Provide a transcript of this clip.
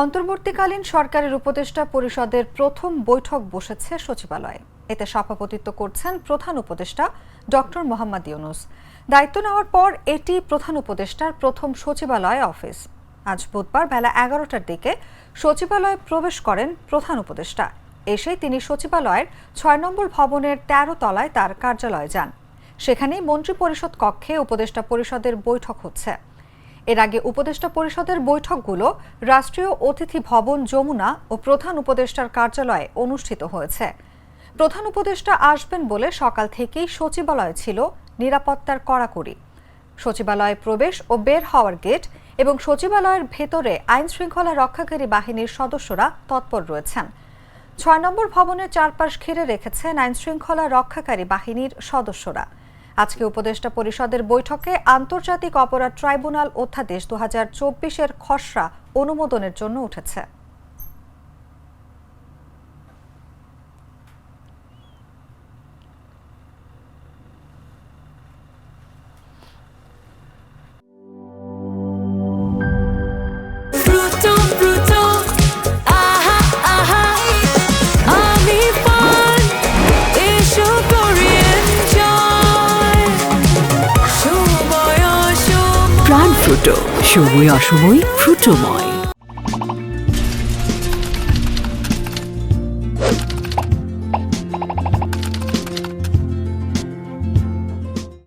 অন্তর্বর্তীকালীন সরকারের উপদেষ্টা পরিষদের প্রথম বৈঠক বসেছে সচিবালয়ে। এতে সভাপতিত্ব করছেন প্রধান উপদেষ্টা ডক্টর মোহাম্মদ ইউনূস। দায়িত্ব নেওয়ার পর এটি প্রধান উপদেষ্টার প্রথম সচিবালয় অফিস। আজ বুধবার বেলা 11টার দিকে সচিবালয়ে প্রবেশ করেন প্রধান উপদেষ্টা। এসেই তিনি সচিবালয়ের ৬ নম্বর ভবনের ১৩ তলায় তার কার্যালয়ে যান। সেখানেই মন্ত্রিপরিষদ কক্ষে উপদেষ্টা পরিষদের বৈঠক হচ্ছে। এর আগে উপদেষ্টা পরিষদের বৈঠকগুলো রাষ্ট্রীয় অতিথি ভবন যমুনা ও প্রধান উপদেষ্টার কার্যালয়ে অনুষ্ঠিত হয়েছে। প্রধান উপদেষ্টা আসবেন বলে সকাল থেকেই সচিবালয়ে ছিল নিরাপত্তার কড়াকড়ি। সচিবালয়ে প্রবেশ ও বের হওয়ার গেট এবং সচিবালয়ের ভেতরে আইন শৃঙ্খলা রক্ষাকারী বাহিনীর সদস্যরা তৎপর রয়েছেন। ৬ নম্বর ভবনের চারপাশ ঘিরে রেখেছেন আইন শৃঙ্খলা রক্ষাকারী বাহিনীর সদস্যরা। আজকে উপদেষ্টা পরিষদের বৈঠকে আন্তর্জাতিক অপরাধ ট্রাইব্যুনাল অধ্যাদেশ ২০২৪-এর খসড়া অনুমোদনের জন্য উঠেছে। প্রাণ ফ্রুটো, সময় অসময় ফ্রুটোময়।